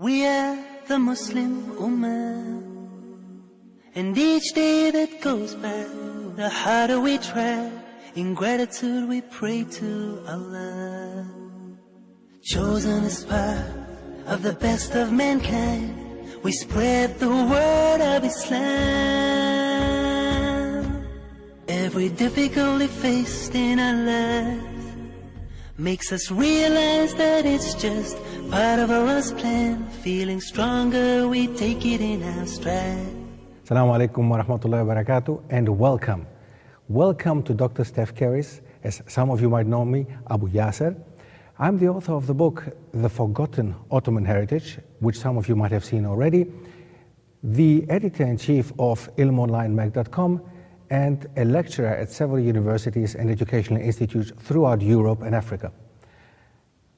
We are the Muslim Ummah, and each day that goes by, the harder we try. In gratitude we pray to Allah. Chosen as part of the best of mankind, we spread the word of Islam. Every difficulty faced in our life makes us realize that it's just part of Allah's plan. Feeling stronger, we take it in our stride. Assalamu alaikum wa rahmatullahi wa barakatuh, and welcome. Welcome to Dr. Stef Keris. As some of you might know me, Abu Yasser. I'm the author of the book, The Forgotten Ottoman Heritage, which some of you might have seen already, the editor-in-chief of ilmonlinemag.com, and a lecturer at several universities and educational institutes throughout Europe and Africa.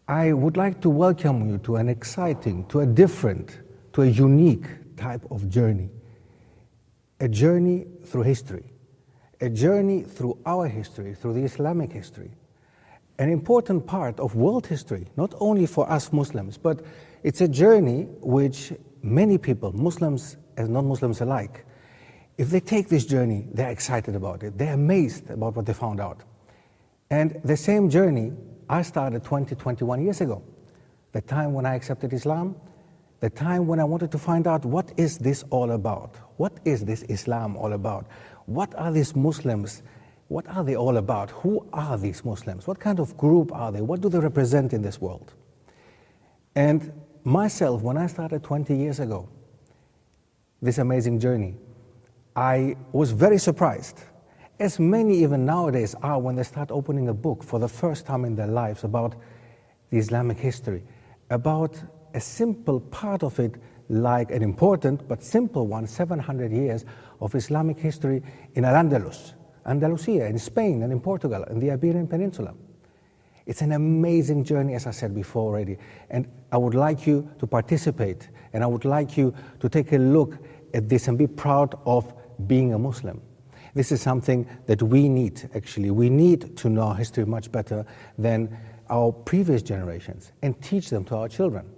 I would like to welcome you to an exciting, to a different, to a unique type of journey. A journey through history. A journey through our history, through the Islamic history. An important part of world history, not only for us Muslims, but it's a journey which many people, Muslims and non-Muslims alike, if they take this journey, they're excited about it. They're amazed about what they found out. And the same journey I started 21 years ago. The time when I accepted Islam, the time when I wanted to find out what is this all about? What is this Islam all about? What are these Muslims? What are they all about? Who are these Muslims? What kind of group are they? What do they represent in this world? And myself, when I started 20 years ago, this amazing journey, I was very surprised, as many even nowadays are when they start opening a book for the first time in their lives about the Islamic history, about a simple part of it, like an important but simple one, 700 years of Islamic history in Al-Andalus, Andalusia, in Spain and in Portugal, in the Iberian Peninsula. It's an amazing journey, as I said before already, and I would like you to participate, and I would like you to take a look at this and be proud of being a Muslim. This is something that we need, actually. We need to know history much better than our previous generations and teach them to our children.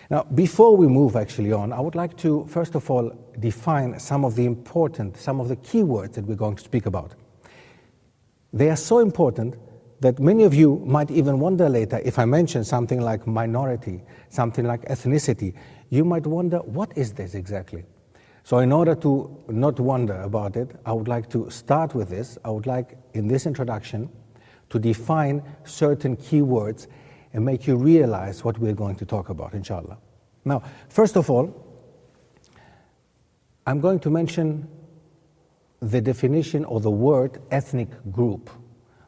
Now, before we move actually on, I would like to, first of all, define some of the key words that we're going to speak about. They are so important that many of you might even wonder later, if I mention something like minority, something like ethnicity, you might wonder, what is this exactly? So in order to not wonder about it, I would like to start with this. I would like, in this introduction, to define certain key words and make you realize what we're going to talk about, inshallah. Now, first of all, I'm going to mention the definition or the word ethnic group.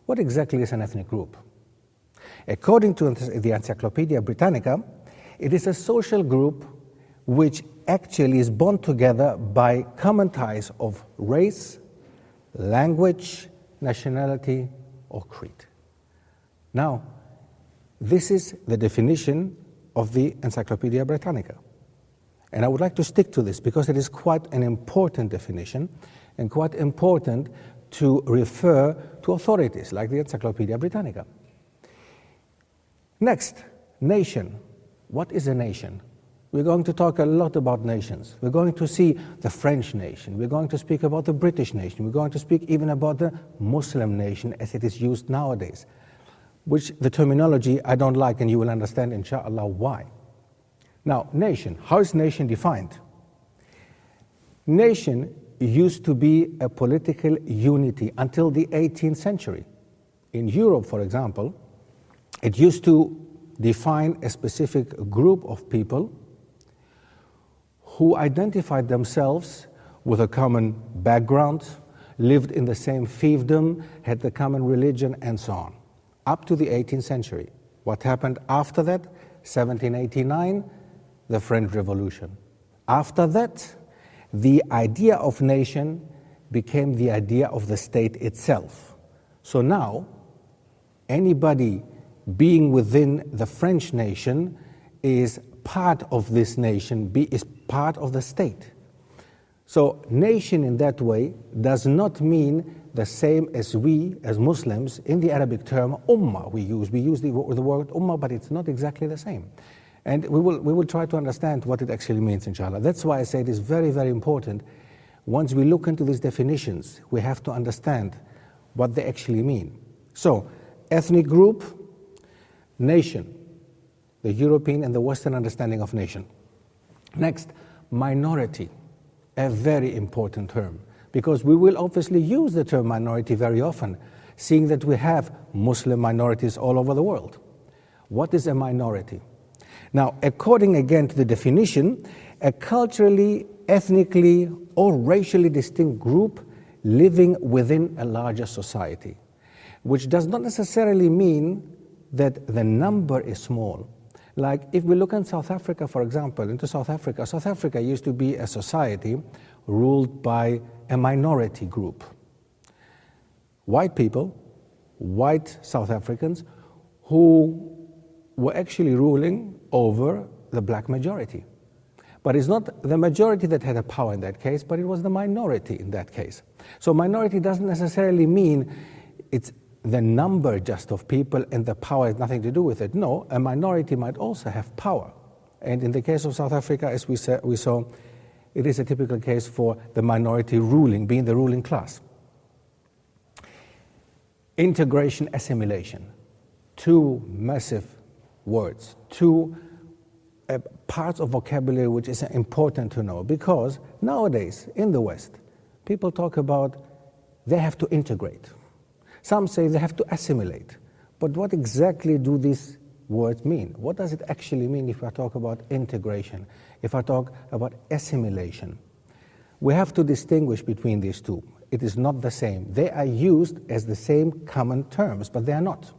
What exactly is an ethnic group? According to the Encyclopedia Britannica, it is a social group which actually is bound together by common ties of race, language, nationality, or creed. Now, this is the definition of the Encyclopedia Britannica. And I would like to stick to this because it is quite an important definition and quite important to refer to authorities like the Encyclopedia Britannica. Next, nation. What is a nation? We're going to talk a lot about nations. We're going to see the French nation. We're going to speak about the British nation. We're going to speak even about the Muslim nation as it is used nowadays, which the terminology I don't like, and you will understand, inshallah, why. Now, nation. How is nation defined? Nation used to be a political unity until the 18th century. In Europe, for example, it used to define a specific group of people who identified themselves with a common background, lived in the same fiefdom, had the common religion, and so on. Up to the 18th century. What happened after that? 1789, the French Revolution. After that, the idea of nation became the idea of the state itself. So now, anybody being within the French nation is part of this nation, is part of the state. So nation in that way does not mean the same as we, as Muslims, in the Arabic term ummah we use. We use the word ummah, but it's not exactly the same. And we will try to understand what it actually means, inshallah. That's why I say it is very, very important. Once we look into these definitions, we have to understand what they actually mean. So, ethnic group, nation, the European and the Western understanding of nation. Next, minority, a very important term, because we will obviously use the term minority very often, seeing that we have Muslim minorities all over the world. What is a minority? Now, according again to the definition, a culturally, ethnically, or racially distinct group living within a larger society, which does not necessarily mean that the number is small. Like if we look in South Africa, for example, into South Africa used to be a society ruled by a minority group. White people, white South Africans, who were actually ruling over the black majority. But it's not the majority that had a power in that case, but it was the minority in that case. So minority doesn't necessarily mean it's the number just of people and the power has nothing to do with it. No, a minority might also have power. And in the case of South Africa, as we saw, it is a typical case for the minority ruling, being the ruling class. Integration, assimilation. Two massive words, two parts of vocabulary which is important to know, because nowadays in the West, people talk about they have to integrate. Some say they have to assimilate. But what exactly do these words mean? What does it actually mean if I talk about integration, if I talk about assimilation? We have to distinguish between these two. It is not the same. They are used as the same common terms, but they are not.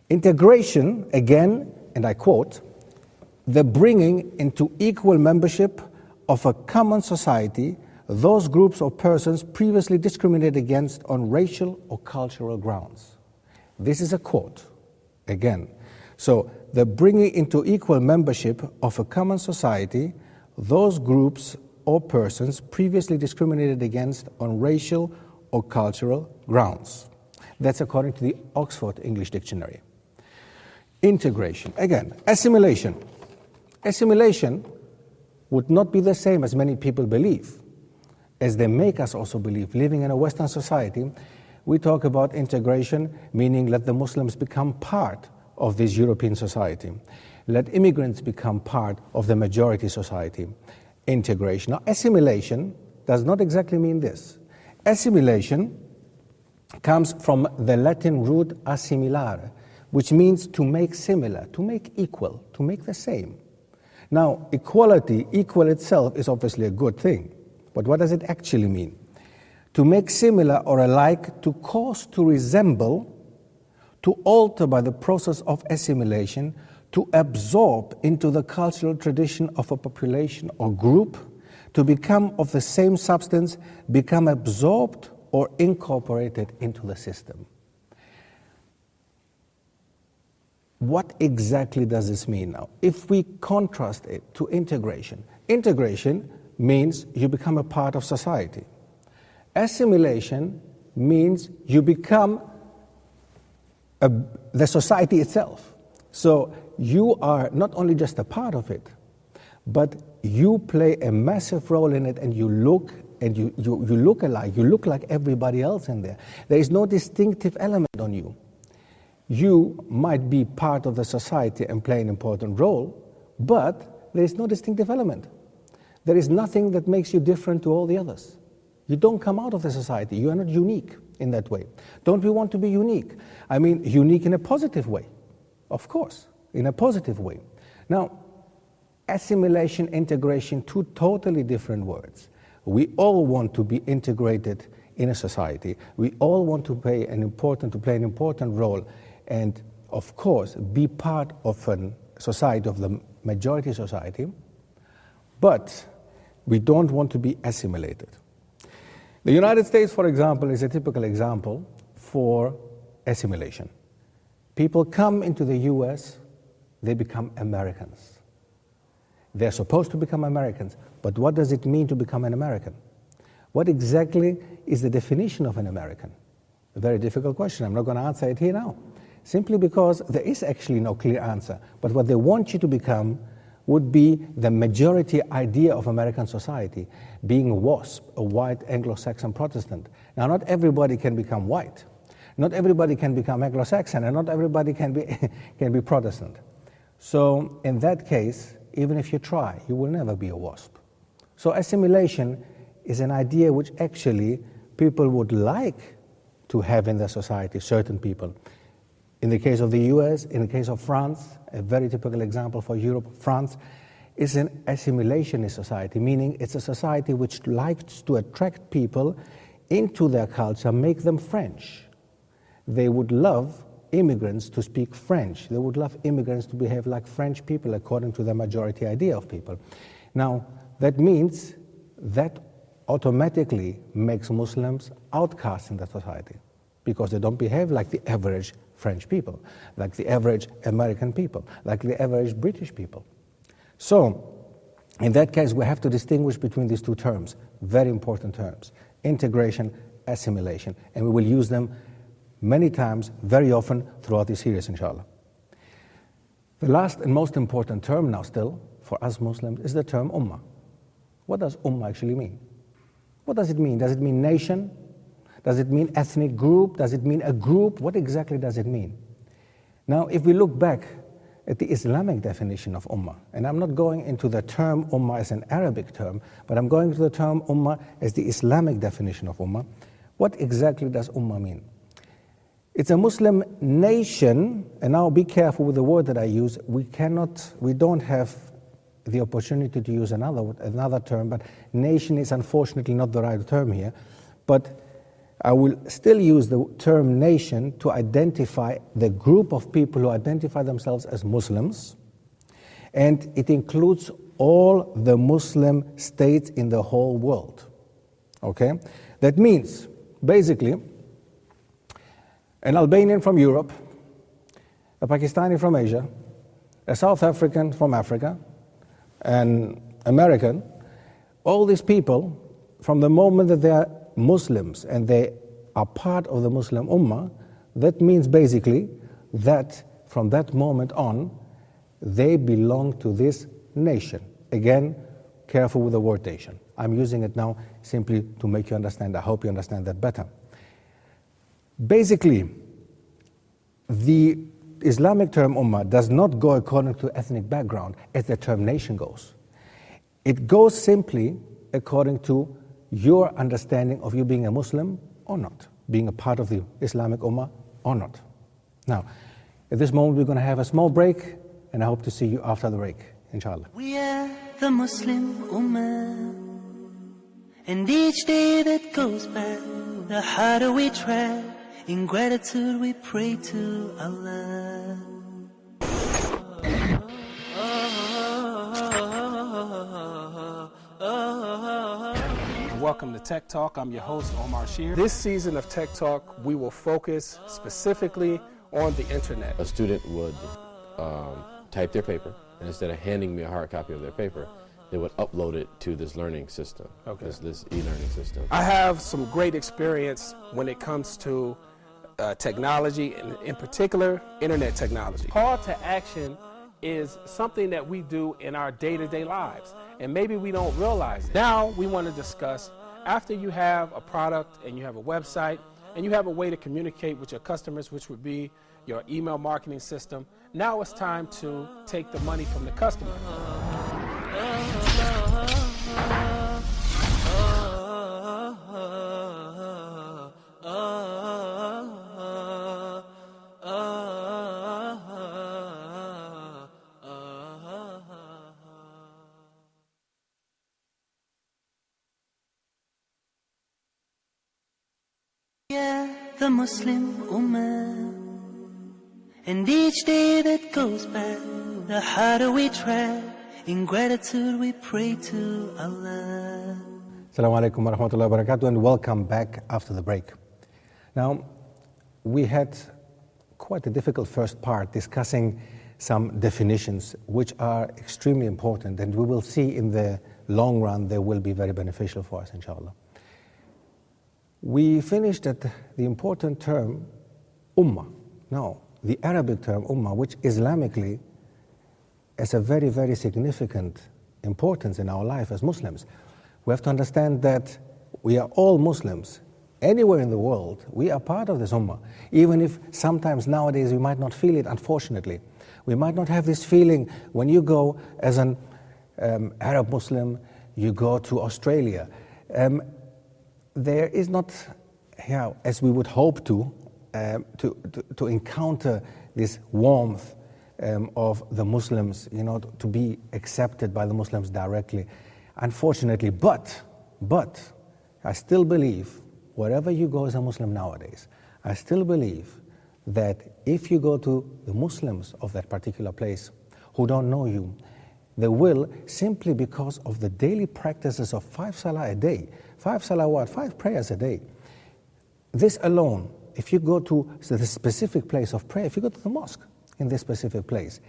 Integration, again, and I quote, the bringing into equal membership of a common society those groups or persons previously discriminated against on racial or cultural grounds. This is a quote, again. So, the bringing into equal membership of a common society those groups or persons previously discriminated against on racial or cultural grounds. That's according to the Oxford English Dictionary. Integration, again, assimilation. Assimilation would not be the same as many people believe, as they make us also believe. Living in a Western society, we talk about integration, meaning let the Muslims become part of this European society. Let immigrants become part of the majority society. Integration. Now, assimilation does not exactly mean this. Assimilation comes from the Latin root assimilare, which means to make similar, to make equal, to make the same. Now, equality, equal itself is obviously a good thing, but what does it actually mean? To make similar or alike, to cause to resemble, to alter by the process of assimilation, to absorb into the cultural tradition of a population or group, to become of the same substance, become absorbed or incorporated into the system. What exactly does this mean now? If we contrast it to integration, integration means you become a part of society. Assimilation means you become the society itself. So you are not only just a part of it, but you play a massive role in it, and you look alike, you look like everybody else in there. There is no distinctive element on you. You might be part of the society and play an important role, but there is no distinctive element. There is nothing that makes you different to all the others. You don't come out of the society. You are not unique in that way. Don't we want to be unique? I mean, unique in a positive way. Of course, in a positive way. Now, assimilation, integration, two totally different words. We all want to be integrated in a society. We all want to play an important role, and of course, be part of a society, of the majority society, but we don't want to be assimilated. The United States, for example, is a typical example for assimilation. People come into the US, they become Americans. They're supposed to become Americans, but what does it mean to become an American? What exactly is the definition of an American? A very difficult question. I'm not going to answer it here now. simply because there is actually no clear answer. But what they want you to become would be the majority idea of American society, being a WASP, a white Anglo-Saxon Protestant. Now, not everybody can become white. Not everybody can become Anglo-Saxon, and not everybody can be Protestant. So in that case, even if you try, you will never be a WASP. So assimilation is an idea which actually people would like to have in their society, certain people. In the case of the US, in the case of France, a very typical example for Europe, France is an assimilationist society, meaning it's a society which likes to attract people into their culture, make them French. They would love immigrants to speak French. They would love immigrants to behave like French people according to the majority idea of people. Now, that means that automatically makes Muslims outcasts in the society because they don't behave like the average French people, like the average American people, like the average British people. So, in that case, we have to distinguish between these two terms, very important terms, integration, assimilation, and we will use them many times, very often throughout this series, inshallah. The last and most important term now still, for us Muslims, is the term ummah. What does ummah actually mean? What does it mean? Does it mean nation? Does it mean ethnic group? Does it mean a group? What exactly does it mean? Now, if we look back at the Islamic definition of ummah, and I'm not going into the term ummah as an Arabic term, but I'm going to the term ummah as the Islamic definition of ummah, what exactly does ummah mean? It's a Muslim nation, and now be careful with the word that I use. We don't have the opportunity to use another term, but nation is unfortunately not the right term here. But I will still use the term nation to identify the group of people who identify themselves as Muslims, and it includes all the Muslim states in the whole world. Okay? That means, basically, an Albanian from Europe, a Pakistani from Asia, a South African from Africa, an American, all these people, from the moment that they are Muslims and they are part of the Muslim Ummah, that means basically that from that moment on, they belong to this nation. Again, careful with the word nation. I'm using it now simply to make you understand. I hope you understand that better. Basically, the Islamic term ummah does not go according to ethnic background as the term nation goes. It goes simply according to your understanding of you being a Muslim or not, being a part of the Islamic ummah or not. Now, at this moment we're going to have a small break, and I hope to see you after the break, inshallah. We are the Muslim Ummah, and each day that goes by, the harder we try. In gratitude we pray to Allah. Welcome to Tech Talk. I'm your host, Omar Shear. This season of Tech Talk, we will focus specifically on the internet. A student would type their paper, and instead of handing me a hard copy of their paper, they would upload it to this learning system, this e-learning system. I have some great experience when it comes to technology, and in particular, internet technology. Call to action is something that we do in our day-to-day lives, and maybe we don't realize it. Now we want to discuss, after you have a product and you have a website and you have a way to communicate with your customers, which would be your email marketing system, now it's time to take the money from the customer. The Muslim Ummah, and each day that goes by, the harder we try. In gratitude we pray to Allah. Assalamu alaikum wa rahmatullahi wa barakatuh, and welcome back after the break. Now, we had quite a difficult first part discussing some definitions which are extremely important, and we will see in the long run they will be very beneficial for us, inshallah. We finished at the important term, ummah. Now, the Arabic term ummah, which Islamically has a very, very significant importance in our life as Muslims. We have to understand that we are all Muslims. Anywhere in the world, we are part of this ummah. Even if sometimes nowadays we might not feel it, unfortunately. We might not have this feeling when you go as an Arab Muslim, you go to Australia. There is not, as we would hope to encounter this warmth of the Muslims, to be accepted by the Muslims directly. Unfortunately, but I still believe, wherever you go as a Muslim nowadays, I still believe that if you go to the Muslims of that particular place who don't know you, they will, simply because of the daily practices of 5 salah a day, 5 salawat, 5 prayers a day. This alone, if you go to the specific place of prayer, if you go to the mosque in this specific place,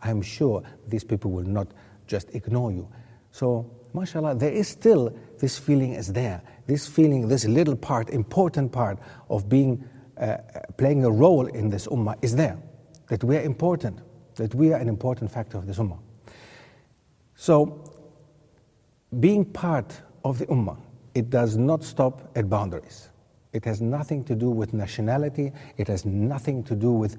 I'm sure these people will not just ignore you. So, mashallah, there is still, this feeling is there. This feeling, this little part, important part of being, playing a role in this ummah is there. That we are important, that we are an important factor of this ummah. So, being part of the ummah, it does not stop at boundaries. It has nothing to do with nationality. It has nothing to do with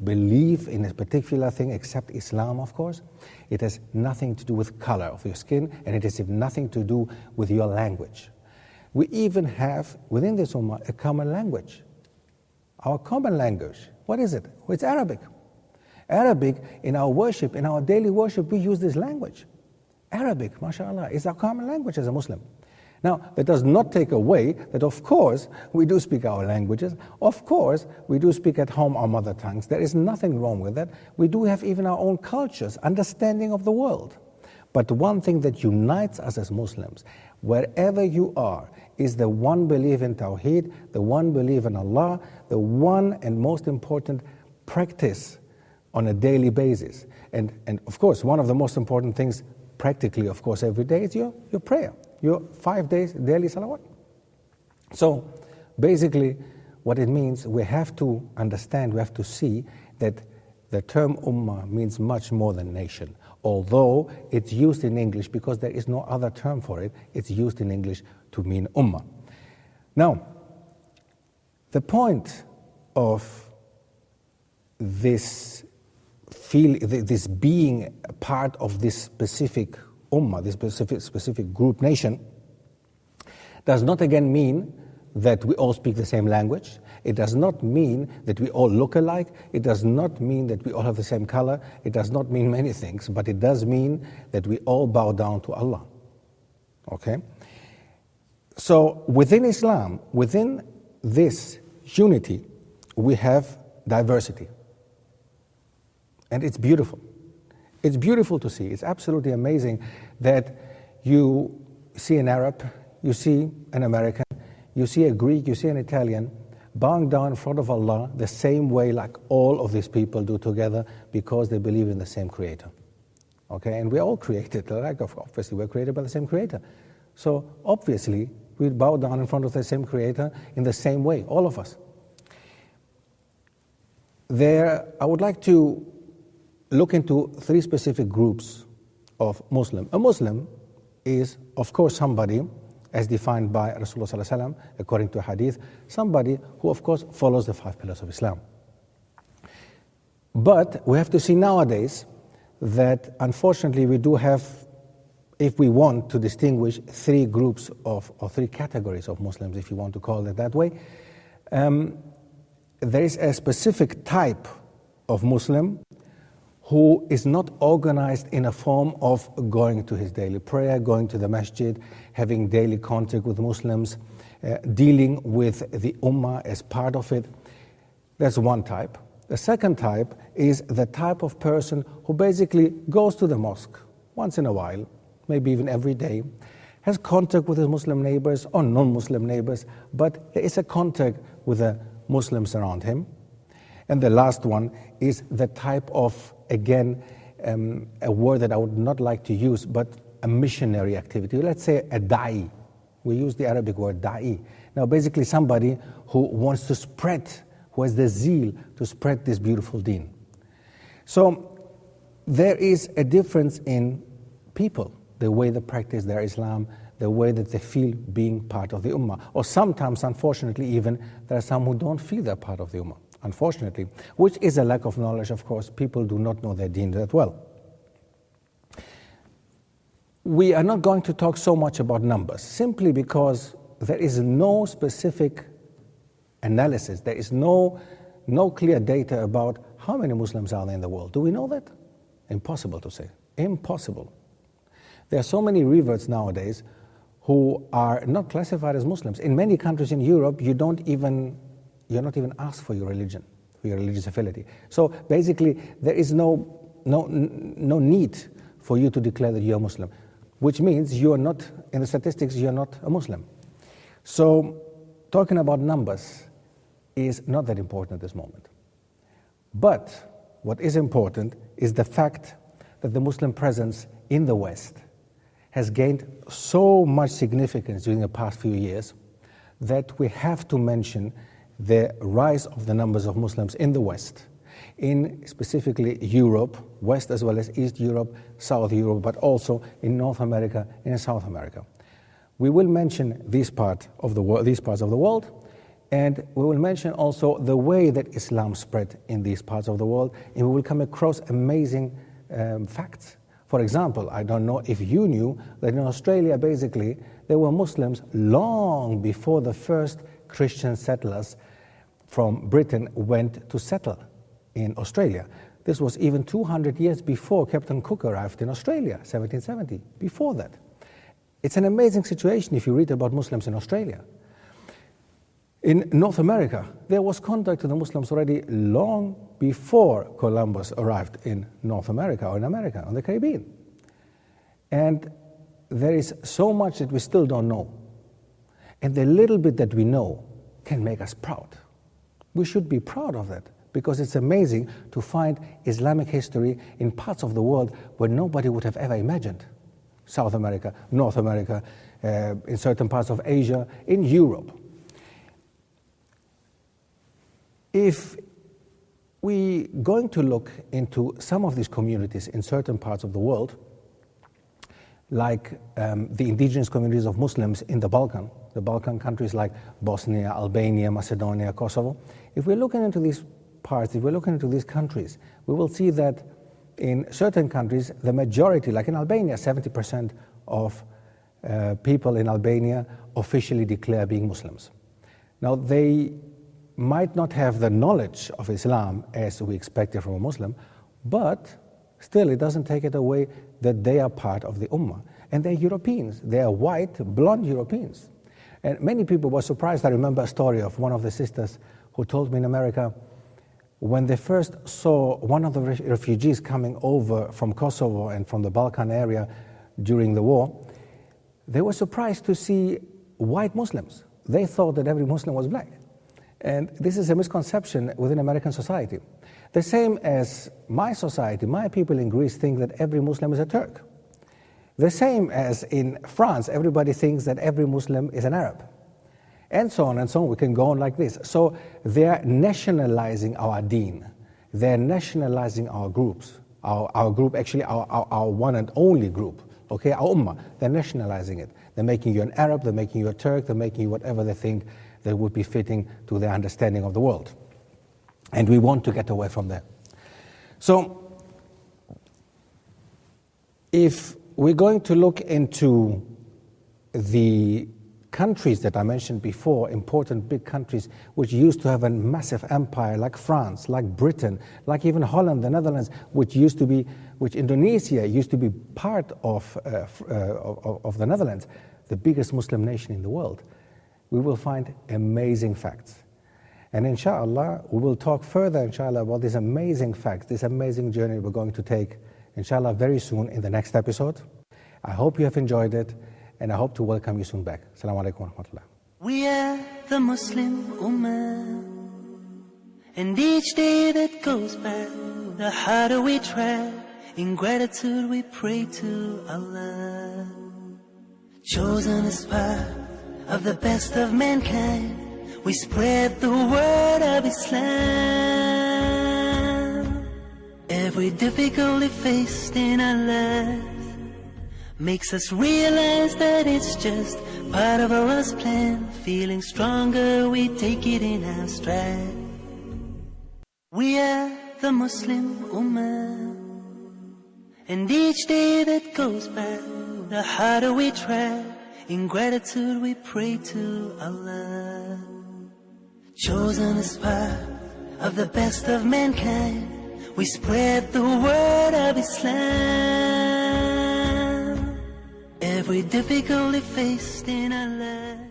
belief in a particular thing, except Islam, of course. It has nothing to do with color of your skin, and it has nothing to do with your language. We even have, within this ummah, a common language. Our common language, what is it? Well, it's Arabic. Arabic, in our worship, in our daily worship, we use this language. Arabic, mashallah, is our common language as a Muslim. Now, that does not take away that, of course, we do speak our languages. Of course, we do speak at home our mother tongues. There is nothing wrong with that. We do have even our own cultures, understanding of the world. But one thing that unites us as Muslims, wherever you are, is the one belief in Tawheed, the one belief in Allah, the one and most important practice on a daily basis. And of course, one of the most important things practically, of course, every day is your prayer, your 5 days daily salawat. So basically, what it means, we have to understand, we have to see that the term ummah means much more than nation. Although it's used in English because there is no other term for it, it's used in English to mean ummah. Now, the point of this being a part of this specific ummah, this specific group nation, does not again mean that we all speak the same language. It does not mean that we all look alike. It does not mean that we all have the same color. It does not mean many things, but it does mean that we all bow down to Allah. Okay? So within Islam, within this unity, we have diversity. And it's beautiful. It's beautiful to see. It's absolutely amazing that you see an Arab, you see an American, you see a Greek, you see an Italian, bowing down in front of Allah the same way like all of these people do together because they believe in the same Creator. Okay, and we're all created, like obviously we're created by the same Creator. So obviously we bow down in front of the same Creator in the same way, all of us. I would like to look into 3 specific groups of Muslim. A Muslim is, of course, somebody, as defined by Rasulullah sallallahu alaihi wasallam, according to a hadith, somebody who, of course, follows the 5 pillars of Islam. But we have to see nowadays that, unfortunately, we do have, if we want to distinguish 3 groups or 3 categories of Muslims, if you want to call it that way, there is a specific type of Muslim who is not organized in a form of going to his daily prayer, going to the masjid, having daily contact with Muslims, dealing with the ummah as part of it. That's one type. The second type is the type of person who basically goes to the mosque once in a while, maybe even every day, has contact with his Muslim neighbors or non-Muslim neighbors, but there is a contact with the Muslims around him. And the last one is the type of, again, a word that I would not like to use, but a missionary activity. Let's say a da'i. We use the Arabic word da'i. Now, basically somebody who wants to spread who has the zeal to spread this beautiful deen. So there is a difference in people, the way they practice their Islam, the way that they feel being part of the Ummah. Or sometimes, unfortunately, even, there are some who don't feel they're part of the Ummah, unfortunately, which is a lack of knowledge, of course. People do not know their deen that well. We are not going to talk so much about numbers, simply because there is no specific analysis, there is no clear data about how many Muslims are there in the world. Do we know that? Impossible to say. Impossible. There are so many reverts nowadays who are not classified as Muslims. In many countries in Europe, you're not even asked for your religion, for your religious affiliation. So basically, there is no need for you to declare that you're a Muslim, which means you are not, in the statistics, you're not a Muslim. So talking about numbers is not that important at this moment. But what is important is the fact that the Muslim presence in the West has gained so much significance during the past few years that we have to mention the rise of the numbers of Muslims in the West, in specifically Europe, West as well as East Europe, South Europe, but also in North America and in South America. We will mention these parts of the world, and we will mention also the way that Islam spread in these parts of the world, and we will come across amazing facts. For example, I don't know if you knew that in Australia, basically, there were Muslims long before the first Christian settlers from Britain went to settle in Australia. This was even 200 years before Captain Cook arrived in Australia, 1770, before that. It's an amazing situation if you read about Muslims in Australia. In North America, there was contact to the Muslims already long before Columbus arrived in North America or in America, on the Caribbean. And there is so much that we still don't know. And the little bit that we know can make us proud. We should be proud of that, because it's amazing to find Islamic history in parts of the world where nobody would have ever imagined. South America, North America, in certain parts of Asia, in Europe. If we're going to look into some of these communities in certain parts of the world, like the indigenous communities of Muslims in the Balkan countries like Bosnia, Albania, Macedonia, Kosovo, if we're looking into these parts, if we're looking into these countries, we will see that in certain countries, the majority, like in Albania, 70% of people in Albania officially declare being Muslims. Now, they might not have the knowledge of Islam as we expected from a Muslim, but still it doesn't take it away that they are part of the Ummah. And they're Europeans. They are white, blonde Europeans. And many people were surprised. I remember a story of one of the sisters who told me in America, when they first saw one of the refugees coming over from Kosovo and from the Balkan area during the war, they were surprised to see white Muslims. They thought that every Muslim was black. And this is a misconception within American society. The same as my society, my people in Greece think that every Muslim is a Turk. The same as in France, everybody thinks that every Muslim is an Arab. And so on and so on, we can go on like this. So they're nationalizing our deen. They're nationalizing our groups. Our group, actually our one and only group, okay, our Ummah. They're nationalizing it. They're making you an Arab, they're making you a Turk, they're making you whatever they think that would be fitting to their understanding of the world. And we want to get away from that. So, if we're going to look into the countries that I mentioned before, important big countries which used to have a massive empire, like France, like Britain, like even Holland, the Netherlands, which Indonesia used to be part of the Netherlands, the biggest Muslim nation in the world, we will find amazing facts. And inshallah, we will talk further, inshallah, about these amazing facts, this amazing journey we're going to take, inshallah, very soon in the next episode. I hope you have enjoyed it, and I hope to welcome you soon back. Assalamu alaikum wa rahmatullah. We are the Muslim Ummah, and each day that goes by, the harder we try. In gratitude we pray to Allah. Chosen as part of the best of mankind, we spread the word of Islam. Every difficulty faced in our lives makes us realize that it's just part of Allah's plan. Feeling stronger, we take it in our stride. We are the Muslim Ummah, and each day that goes by, the harder we try. In gratitude we pray to Allah. Chosen as part of the best of mankind, we spread the word of Islam. Every difficulty faced in our life